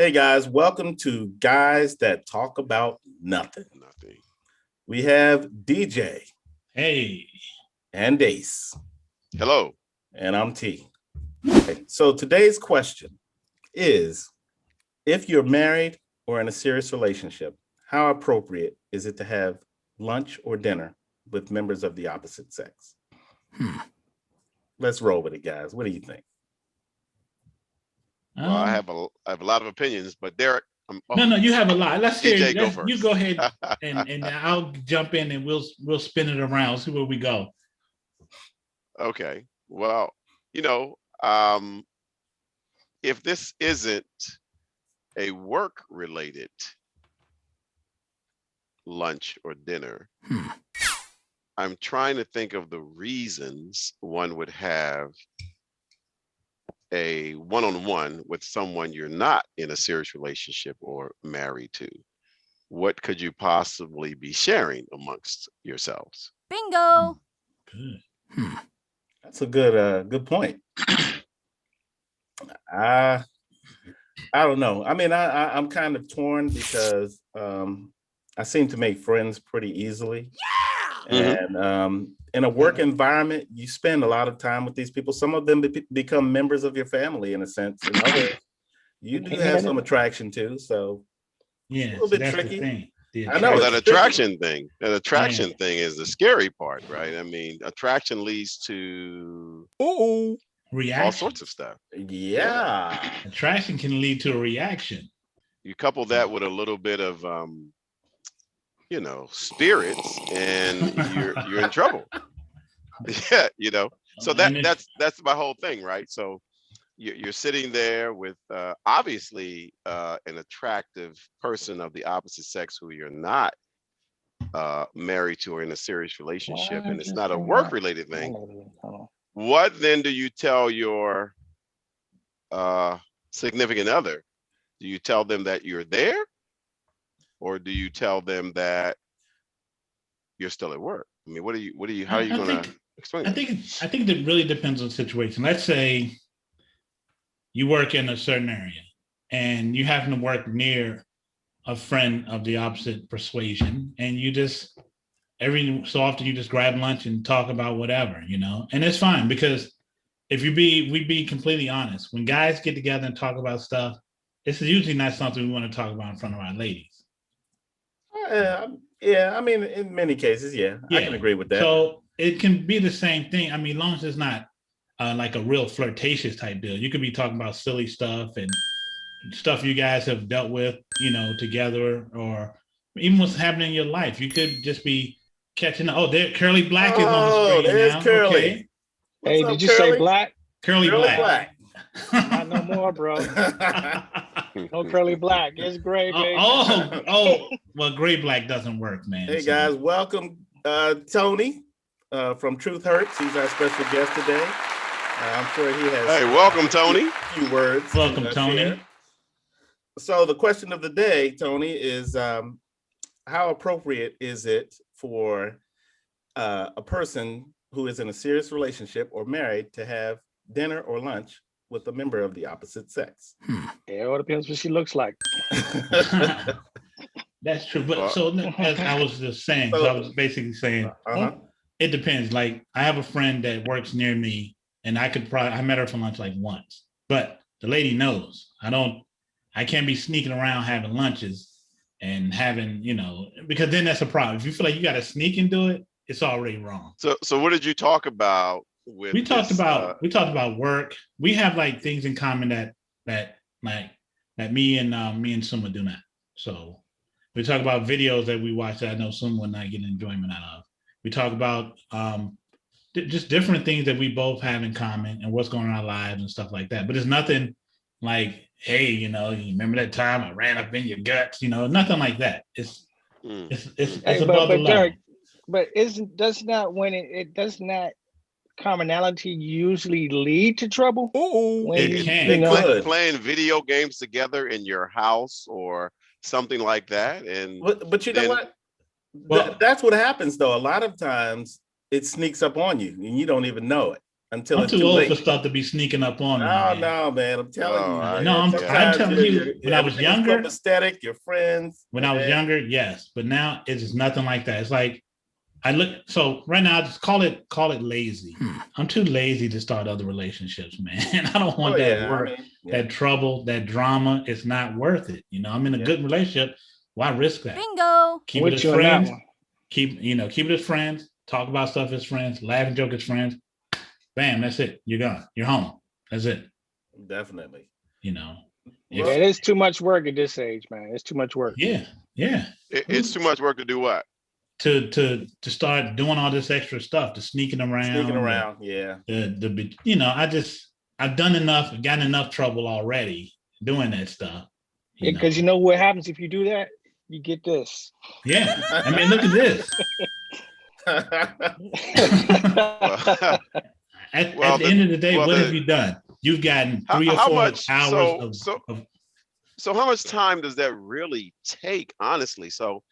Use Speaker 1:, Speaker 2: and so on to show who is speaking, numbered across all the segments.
Speaker 1: Hey guys, welcome to Guys That Talk About Nothing. We have DJ.
Speaker 2: Hey.
Speaker 1: And Ace.
Speaker 3: Hello.
Speaker 1: And I'm T. Okay, so today's question is, if you're married or in a serious relationship, how appropriate is it to have lunch or dinner with members of the opposite sex? Let's roll with it, guys. What do you think?
Speaker 3: Well, I have a lot of opinions, but Derek.
Speaker 2: No, you have a lot. Let's hear
Speaker 3: DJ,
Speaker 2: it.
Speaker 3: go first.
Speaker 2: You go ahead and I'll jump in and we'll spin it around, see where we go.
Speaker 3: Okay. Well, if this isn't a work-related lunch or dinner, I'm trying to think of the reasons one would have a one-on-one with someone you're not in a serious relationship or married to. What could you possibly be sharing amongst yourselves?
Speaker 4: Bingo.
Speaker 2: Good.
Speaker 1: That's a good point. I don't know. I mean, I'm kind of torn because I seem to make friends pretty easily. Yeah. And in a work environment, you spend a lot of time with these people. Some of them become members of your family in a sense, and others you do have some attraction to. So
Speaker 2: yeah,
Speaker 1: it's a little bit
Speaker 2: that's
Speaker 1: tricky.
Speaker 2: The thing.
Speaker 1: I know
Speaker 3: that attraction thing. That attraction thing is the scary part, right? I mean, attraction leads to
Speaker 2: reaction.
Speaker 3: All sorts of stuff.
Speaker 1: Yeah.
Speaker 2: Attraction can lead to a reaction. You
Speaker 3: couple that with a little bit of spirits, and you're in trouble. Yeah, so that's my whole thing, right? So you're sitting there with obviously an attractive person of the opposite sex who you're not married to or in a serious relationship, and it's not a work-related thing. What then do you tell your significant other? Do you tell them that you're there, or do you tell them that you're still at work? I mean, how are you going to explain
Speaker 2: I think that really depends on the situation. Let's say you work in a certain area and you happen to work near a friend of the opposite persuasion, and you just every so often you just grab lunch and talk about whatever, and it's fine, because if we'd be completely honest, when guys get together and talk about stuff, it's usually not something we want to talk about in front of our ladies.
Speaker 1: Yeah, I mean, in many cases, yeah, I can agree with that.
Speaker 2: So it can be the same thing. I mean, as long as it's not like a real flirtatious type deal. You could be talking about silly stuff and stuff you guys have dealt with, together, or even what's happening in your life. You could just be catching. Oh, there, Curly Black is on the screen
Speaker 1: there's
Speaker 2: now.
Speaker 1: Curly.
Speaker 2: Okay.
Speaker 5: Hey, did you say Black?
Speaker 2: Curly Black.
Speaker 5: Not no more, bro. No Curly Black. It's gray, baby.
Speaker 2: Well, gray black doesn't work, man.
Speaker 1: Hey guys, welcome Tony from Truth Hurts. He's our special guest today. I'm sure he has.
Speaker 3: Hey, welcome, Tony.
Speaker 1: A few words.
Speaker 2: Welcome, Tony.
Speaker 1: Share. So the question of the day, Tony, is how appropriate is it for a person who is in a serious relationship or married to have dinner or lunch with a member of the opposite sex?
Speaker 5: Yeah, it all depends what she looks like.
Speaker 2: That's true. But so as I was just saying, I was basically saying, it depends. Like, I have a friend that works near me, and I met her for lunch like once, but the lady knows I can't be sneaking around having lunches and having, because then that's a problem. If you feel like you got to sneak and do it, it's already wrong.
Speaker 3: So what did you talk about?
Speaker 2: We talked about work. We have like things in common that me and Summa do not. So we talk about videos that we watch that I know Summa would not get enjoyment out of. We talk about just different things that we both have in common and what's going on in our lives and stuff like that. But it's nothing like, hey, you remember that time I ran up in your guts? Nothing like that. It's above the level.
Speaker 5: Derek, but does not commonality usually lead to trouble?
Speaker 2: It can.
Speaker 3: Playing video games together in your house or something like that,
Speaker 1: but you know what? That's what happens though. A lot of times it sneaks up on you and you don't even know it. until
Speaker 2: I'm
Speaker 1: it's
Speaker 2: too
Speaker 1: too
Speaker 2: old
Speaker 1: late.
Speaker 2: for stuff to be sneaking up on me.
Speaker 1: No,
Speaker 2: Man.
Speaker 1: no, man. I'm telling you.
Speaker 3: I-
Speaker 2: No, I'm
Speaker 1: Sometimes
Speaker 2: telling you, when I was
Speaker 1: everything's
Speaker 2: younger,
Speaker 1: copacetic, your friends.
Speaker 2: when I was younger, yes, but now it's just nothing like that. It's like I look. So right now, I just call it lazy. I'm too lazy to start other relationships, man. I don't want that work, that trouble, that drama. It's not worth it. You know, I'm in a good relationship. Why risk that?
Speaker 4: Bingo.
Speaker 2: Keep it as friends. Keep it as friends. Talk about stuff as friends. Laugh and joke as friends. Bam, that's it. You're gone. You're home. That's it.
Speaker 1: Definitely.
Speaker 2: You know.
Speaker 5: Yeah, it is too much work at this age, man. It's too much work.
Speaker 2: Yeah.
Speaker 3: It's too much work to do what?
Speaker 2: To start doing all this extra stuff, the sneaking around.
Speaker 1: Yeah.
Speaker 2: I've done enough, gotten enough trouble already doing that stuff.
Speaker 5: Because you know what happens if you do that? You get this.
Speaker 2: Yeah. I mean, look at this. At the end of the day, what have you done? You've gotten 3 or 4 hours
Speaker 3: So how much time does that really take, honestly? So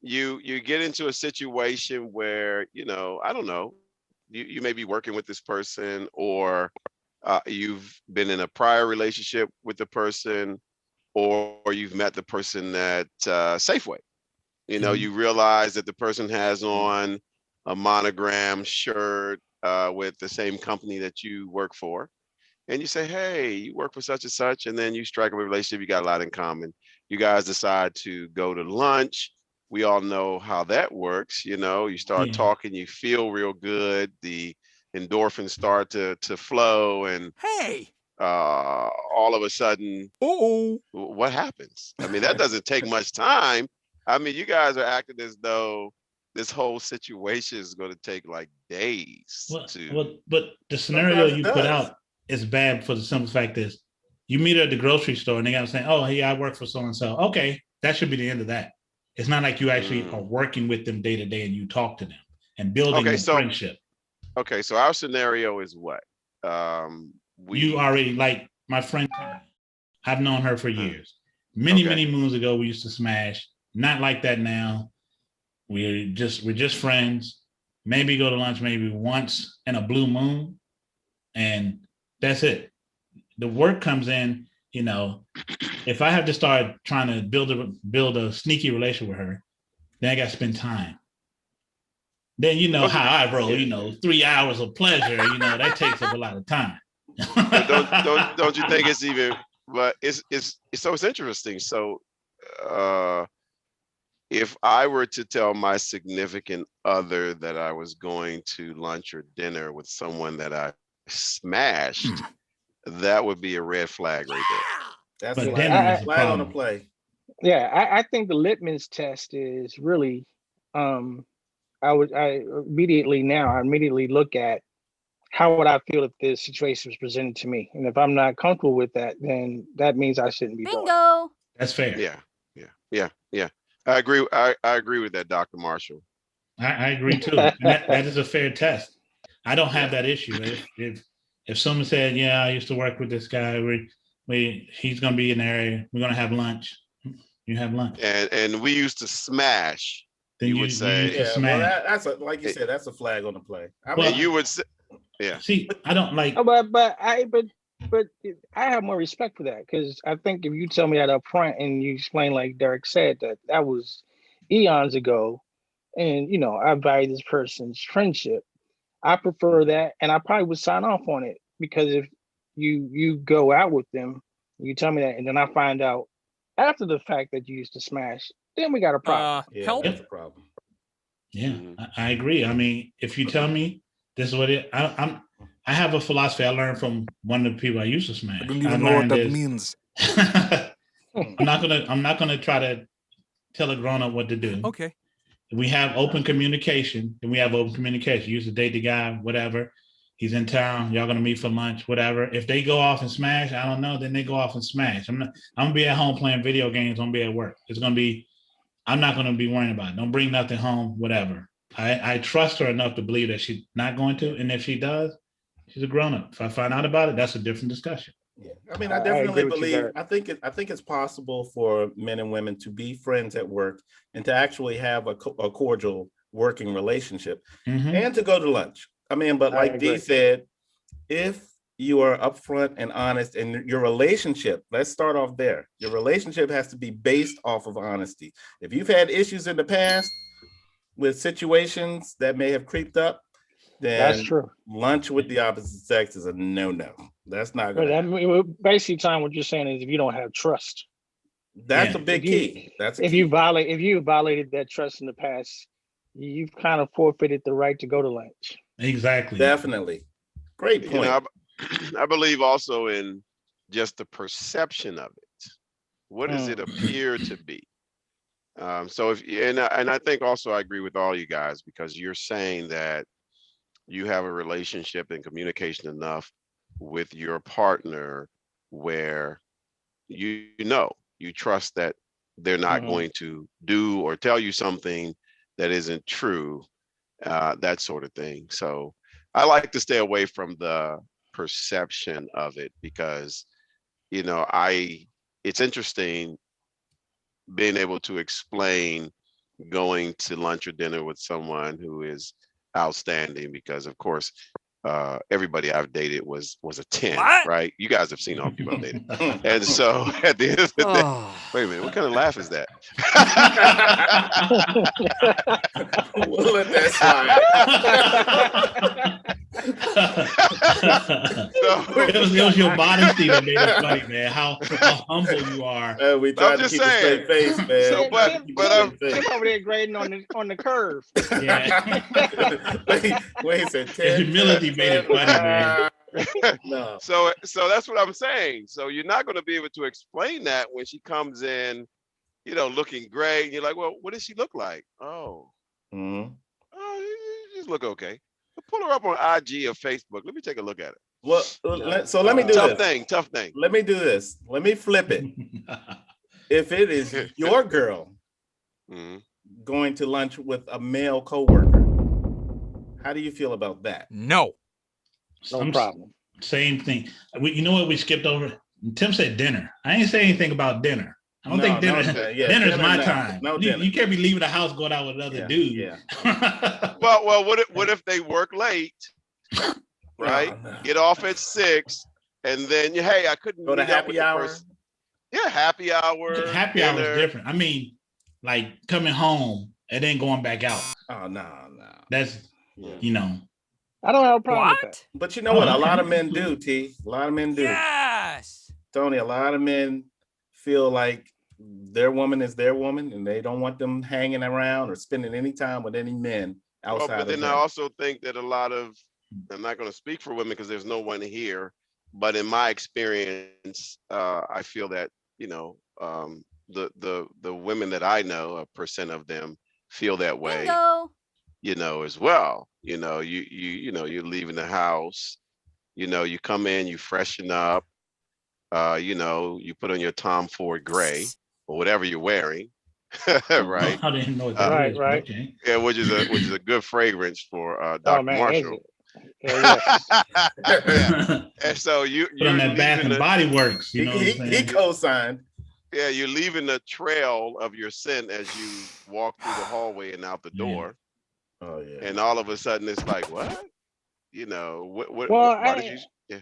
Speaker 3: you get into a situation where, I don't know, you may be working with this person, or you've been in a prior relationship with the person, or you've met the person at Safeway. You realize that the person has on a monogram shirt with the same company that you work for. And you say, hey, you work for such and such, and then you strike up a relationship, you got a lot in common. You guys decide to go to lunch. We all know how that works. You start talking, you feel real good. The endorphins start to flow, and all of a sudden, what happens? I mean, that doesn't take much time. I mean, you guys are acting as though this whole situation is going to take like days.
Speaker 2: But the scenario you put out is bad for the simple fact is you meet her at the grocery store and they got to say, oh, hey, I work for so-and-so. Okay, that should be the end of that. It's not like you actually are working with them day to day and you talk to them and building a friendship.
Speaker 3: Okay, so our scenario is what?
Speaker 2: You already, like my friend, I've known her for years. Many moons ago, we used to smash. Not like that now. We're just friends. Maybe go to lunch maybe once in a blue moon. And that's it. The work comes in, if I have to start trying to build a sneaky relationship with her, then I got to spend time. Then how I roll, 3 hours of pleasure, that takes up a lot of time.
Speaker 3: don't you think it's even, but it's interesting. So if I were to tell my significant other that I was going to lunch or dinner with someone that I smashed, that would be a red flag right there.
Speaker 1: That's a flag on the play.
Speaker 5: Yeah, I think the litmus test is really, I immediately look at how would I feel if this situation was presented to me, and if I'm not comfortable with that, then that means I shouldn't be doing it.
Speaker 2: That's fair.
Speaker 3: Yeah. I agree. I agree with that, Dr. Marshall.
Speaker 2: I agree too. And that is a fair test. I don't have that issue. If someone said, yeah, I used to work with this guy, he's going to be in the area, we're going to have lunch. You have lunch.
Speaker 3: And we used to smash.
Speaker 2: Then you would say,
Speaker 1: that's like you said, that's a flag on the play.
Speaker 3: You would say, yeah.
Speaker 2: See, I don't like.
Speaker 5: But I have more respect for that, because I think if you tell me that up front and you explain, like Derek said, that was eons ago, and I value this person's friendship, I prefer that, and I probably would sign off on it, because if you go out with them, you tell me that, and then I find out after the fact that you used to smash, then we got a problem.
Speaker 1: That's a problem.
Speaker 2: Yeah, I agree. I mean, if you tell me this is what I have a philosophy I learned from one of the people I used to smash.
Speaker 6: I don't even know what that means.
Speaker 2: I'm not gonna try to tell a grown-up what to do.
Speaker 6: Okay.
Speaker 2: We have open communication, and we have open communication. You used to date the guy, whatever. He's in town. Y'all gonna meet for lunch, whatever. If they go off and smash, I don't know. Then they go off and smash. I'm gonna be at home playing video games. I'm gonna be at work. I'm not gonna be worrying about it. Don't bring nothing home, whatever. I trust her enough to believe that she's not going to, and if she does, she's a grown-up. If I find out about it, that's a different discussion.
Speaker 1: Yeah, I mean, I definitely believe. I think it's possible for men and women to be friends at work and to actually have a cordial working relationship, and to go to lunch. I mean, but like Dee said, if you are upfront and honest, and your relationship, let's start off there. Your relationship has to be based off of honesty. If you've had issues in the past with situations that may have creeped up,
Speaker 5: That's
Speaker 1: then
Speaker 5: true.
Speaker 1: lunch with the opposite sex is a no-no. That's not
Speaker 5: But
Speaker 1: gonna happen.
Speaker 5: basically, Tom, what you're saying is if you don't have trust,
Speaker 1: That's
Speaker 2: Yeah.
Speaker 1: a big key. That's a
Speaker 5: if
Speaker 1: key.
Speaker 5: you violated that trust in the past, you've kind of forfeited the right to go to lunch.
Speaker 2: Exactly.
Speaker 1: Definitely. Great
Speaker 3: You
Speaker 1: point.
Speaker 3: know, I believe also in just the perception of it. What does it appear to be? So and I think also I agree with all you guys, because you're saying that you have a relationship and communication enough with your partner where you trust that they're not going to do or tell you something that isn't true, that sort of thing. So I like to stay away from the perception of it, because it's interesting being able to explain going to lunch or dinner with someone who is outstanding, because of course everybody I've dated was a 10.
Speaker 4: What?
Speaker 3: Right? You guys have seen all the people I've dated. And so at the end of the day, wait a minute, what kind of laugh is that?
Speaker 1: We'll let that slide.
Speaker 2: It was your modesty that made it funny, man. How humble you are.
Speaker 1: We try to keep a straight face, man.
Speaker 3: So, but I'm
Speaker 5: Tim over there grading on the curve.
Speaker 2: Yeah.
Speaker 1: Wait a second.
Speaker 2: His humility made it funny, man.
Speaker 1: No.
Speaker 3: So that's what I'm saying. So you're not going to be able to explain that when she comes in, looking great. And you're like, well, what does she look like? Oh,
Speaker 1: Mm-hmm.
Speaker 3: you just look okay. Pull her up on IG or Facebook. Let me take a look at it.
Speaker 1: Well, so let me do
Speaker 3: Tough
Speaker 1: this.
Speaker 3: thing.
Speaker 1: Let me do this. Let me flip it. If it is your girl going to lunch with a male coworker, how do you feel about that?
Speaker 4: No.
Speaker 5: No problem.
Speaker 2: Same thing. You know what we skipped over? Tim said dinner. I ain't say anything about dinner. I don't think dinner. Dinner's my time.
Speaker 1: No
Speaker 2: you,
Speaker 1: dinner.
Speaker 2: You can't be leaving the house going out with another dude.
Speaker 1: Yeah.
Speaker 3: Well, what if they work late, right?
Speaker 1: Oh, no.
Speaker 3: Get off at 6, and then hey, I couldn't
Speaker 1: Go to
Speaker 3: meet up with
Speaker 1: happy
Speaker 3: the
Speaker 1: hour.
Speaker 3: person. Yeah, happy hour.
Speaker 2: Happy hour
Speaker 3: dinner.
Speaker 2: is different. I mean, like coming home and then going back out.
Speaker 1: Oh no.
Speaker 2: That's
Speaker 5: I don't have a problem with that.
Speaker 4: What?
Speaker 1: But you know what? A lot of men do, T. A lot of men do.
Speaker 4: Yes.
Speaker 1: Tony, a lot of men feel like their woman is their woman, and they don't want them hanging around or spending any time with any men outside
Speaker 3: But then
Speaker 1: of
Speaker 3: I
Speaker 1: them.
Speaker 3: also think that a lot of, I'm not going to speak for women because there's no one here, but in my experience, I feel that the women that I know, a percent of them feel that way.
Speaker 4: Bingo.
Speaker 3: As well. You're leaving the house. You come in, you freshen up. You put on your Tom Ford gray or whatever you're wearing, right?
Speaker 2: I didn't know what that is.
Speaker 5: Right.
Speaker 2: Okay.
Speaker 3: Yeah, which is a good fragrance for Dr. Marshall.
Speaker 5: Yes.
Speaker 3: Yeah. And so you're
Speaker 2: Put on that Bath and Body Works. You know what I'm
Speaker 1: He
Speaker 2: saying?
Speaker 1: co-signed.
Speaker 3: Yeah, you're leaving a trail of your scent as you walk through the hallway and out the door.
Speaker 1: Oh yeah.
Speaker 3: And all of a sudden it's like, what? What
Speaker 5: Well,
Speaker 3: why did you? Yeah.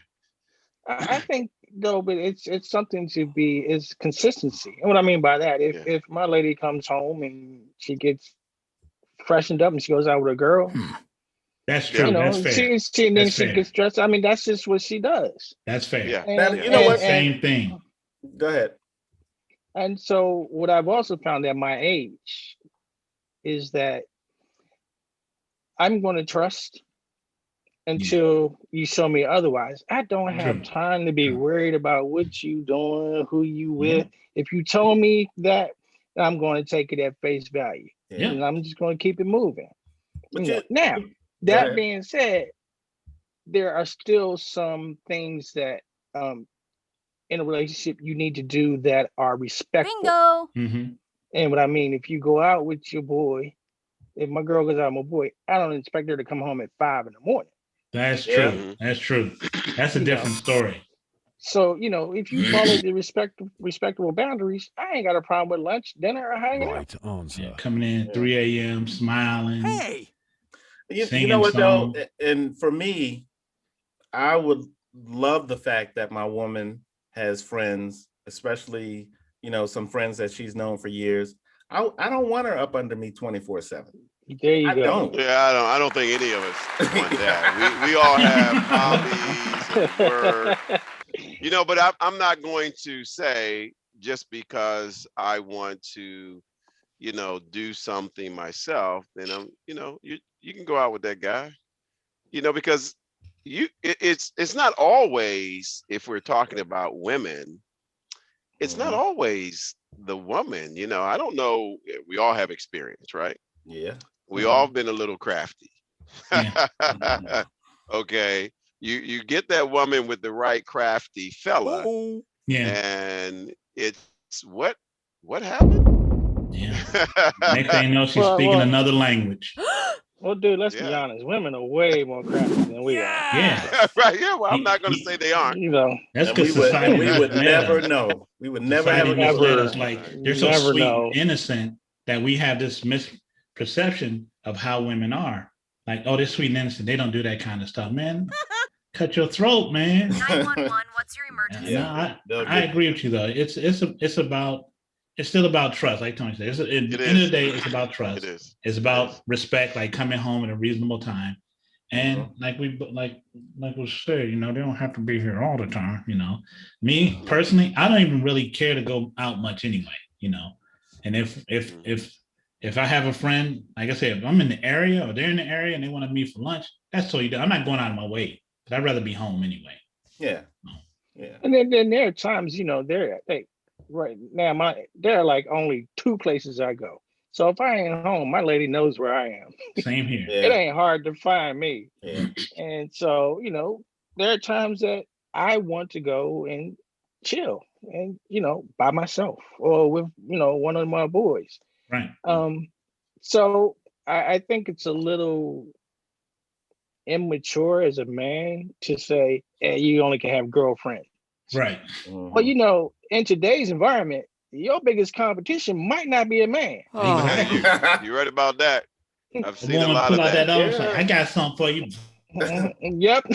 Speaker 5: I think though, but it's something to be is consistency. And what I mean by that, if my lady comes home and she gets freshened up and she goes out with a girl,
Speaker 2: That's true. That's fair.
Speaker 5: She gets dressed. I mean, that's just what she does.
Speaker 2: That's fair.
Speaker 3: Yeah.
Speaker 5: And,
Speaker 1: You know what?
Speaker 2: Same thing.
Speaker 1: Go ahead.
Speaker 5: And so what I've also found at my age is that I'm going to trust until you show me otherwise. I don't have time to be worried about what you doing, who you with. If you told me that, I'm going to take it at face value.
Speaker 2: Yeah.
Speaker 5: And I'm just going to keep it moving.
Speaker 1: But
Speaker 5: Now, that being said, there are still some things that in a relationship you need to do that are respectful.
Speaker 4: Bingo.
Speaker 2: Mm-hmm.
Speaker 5: And what I mean, if you go out with your boy, if my girl goes out with my boy, I don't expect her to come home at 5 a.m.
Speaker 2: That's true.
Speaker 3: Yeah.
Speaker 2: That's true. That's a different story.
Speaker 5: So, if you follow the respectable boundaries, I ain't got a problem with lunch, dinner, or hanging out.
Speaker 2: Coming in 3 a.m., smiling.
Speaker 4: Hey.
Speaker 1: You know what though? And for me, I would love the fact that my woman has friends, especially, some friends that she's known for years. I don't want her up under me 24/7.
Speaker 5: There you
Speaker 1: I
Speaker 5: go.
Speaker 1: don't.
Speaker 3: Yeah, I don't think any of us want that. We all have hobbies and work, but I'm not going to say just because I want to, do something myself, then you can go out with that guy, because it's not always, if we're talking about women, it's not always the woman, I don't know. We all have experience, right?
Speaker 1: Yeah.
Speaker 3: We all been a little crafty.
Speaker 2: Yeah.
Speaker 3: Okay. You get that woman with the right crafty fella,
Speaker 2: Yeah.
Speaker 3: and it's what happened?
Speaker 2: Yeah. Next thing you know, she's
Speaker 5: Well,
Speaker 2: speaking another language.
Speaker 5: Well, dude, let's be
Speaker 3: Yeah.
Speaker 5: honest. Women are way more crafty than we are.
Speaker 2: Yeah.
Speaker 3: Right. Yeah. Well, I'm not going to say they aren't.
Speaker 2: That's
Speaker 1: And
Speaker 2: because
Speaker 1: we
Speaker 2: society
Speaker 1: would
Speaker 2: misled
Speaker 1: never
Speaker 2: us.
Speaker 1: know. We would never have
Speaker 2: Society
Speaker 1: a
Speaker 2: misled
Speaker 1: clue.
Speaker 2: us. Like they're so
Speaker 5: Never
Speaker 2: sweet
Speaker 5: know.
Speaker 2: and innocent that we have this misperception of how women are. Like, oh, they're sweet and innocent. They don't do that kind of stuff, man. Cut your throat, man.
Speaker 6: 911, what's your emergency?
Speaker 1: Yeah.
Speaker 2: No, I agree with you though. It's still about trust. Like Tony said, at the end of the day, it's about trust.
Speaker 3: It is.
Speaker 2: It's about respect, like coming home at a reasonable time. And like was said, they don't have to be here all the time. Me personally, I don't even really care to go out much anyway. And if I have a friend, like I said, if I'm in the area or they're in the area and they want to meet for lunch, that's totally done. I'm not going out of my way, but I'd rather be home anyway.
Speaker 1: Yeah. Yeah.
Speaker 5: And then there are times, they're right now there are like only 2 places I go. So if I ain't home, my lady knows where I am.
Speaker 2: Same here.
Speaker 5: It ain't hard to find me.
Speaker 1: Yeah.
Speaker 5: And so, there are times that I want to go and chill and, by myself or with, one of my boys.
Speaker 2: Right.
Speaker 5: So I think it's a little immature as a man to say, hey, you only can have girlfriends.
Speaker 2: Right.
Speaker 5: But in today's environment, your biggest competition might not be a man.
Speaker 2: Exactly.
Speaker 3: You're right about that. I've seen a
Speaker 2: woman
Speaker 3: lot
Speaker 2: pull
Speaker 3: of
Speaker 2: out
Speaker 3: that.
Speaker 2: Like, I got something for you.
Speaker 5: Yep.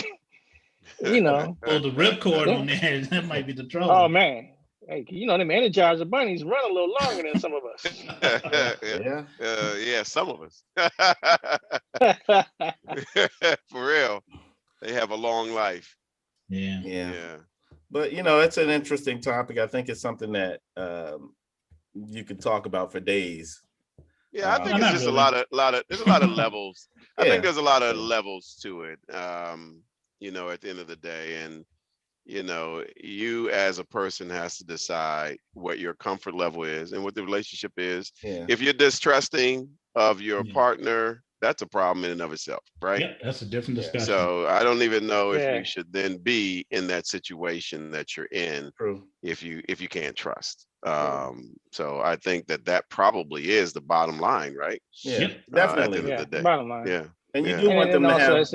Speaker 2: Pull the ripcord on there. That might be the trouble.
Speaker 5: Oh man. Hey, them Energizer bunnies run a little longer than some of us.
Speaker 3: Yeah, some of us. For real. They have a long life.
Speaker 2: Yeah.
Speaker 1: But it's an interesting topic. I think it's something that you could talk about for days.
Speaker 3: Yeah, I think it's just really. There's a lot of levels. I think there's a lot of levels to it. At the end of the day, and you as a person has to decide what your comfort level is and what the relationship is.
Speaker 1: Yeah.
Speaker 3: If you're distrusting of your partner, that's a problem in and of itself, right?
Speaker 2: Yeah, that's a different discussion.
Speaker 3: So I don't even know if you should then be in that situation that you're in.
Speaker 1: True.
Speaker 3: if you can't trust. So I think that probably is the bottom line, right?
Speaker 1: Yeah, definitely.
Speaker 3: At the end of the day.
Speaker 5: Bottom line.
Speaker 3: Yeah.
Speaker 1: And you
Speaker 3: Yeah.
Speaker 1: do want them to have.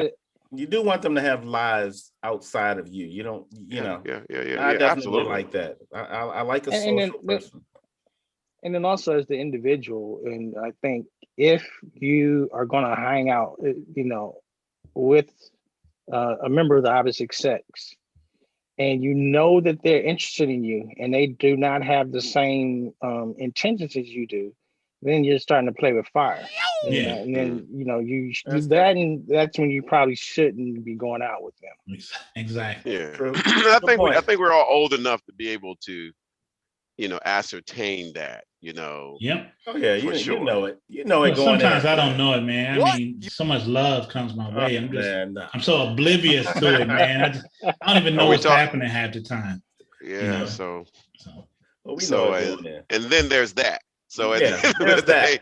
Speaker 5: You
Speaker 1: do want them to have lives outside of you. You don't.
Speaker 3: Yeah.
Speaker 1: I definitely
Speaker 3: absolutely.
Speaker 1: like that. I like a social person.
Speaker 5: And then also as the individual, and I think if you are going to hang out, with a member of the opposite sex, and that they're interested in you, and they do not have the same intentions as you do, then you're starting to play with fire.
Speaker 2: Yeah.
Speaker 5: And then that's when you probably shouldn't be going out with them.
Speaker 2: Exactly.
Speaker 3: Yeah. I think we're all old enough to be able to, ascertain that.
Speaker 2: Yep.
Speaker 1: Oh yeah, you
Speaker 3: sure.
Speaker 1: know it. You know it.
Speaker 2: Well, sometimes I don't know it, man. I mean, so much love comes my way. I'm so oblivious to it, man. I don't even know what's happening half the time.
Speaker 3: Yeah.
Speaker 1: Well, we know it.
Speaker 3: And then there's that. So
Speaker 1: there's that.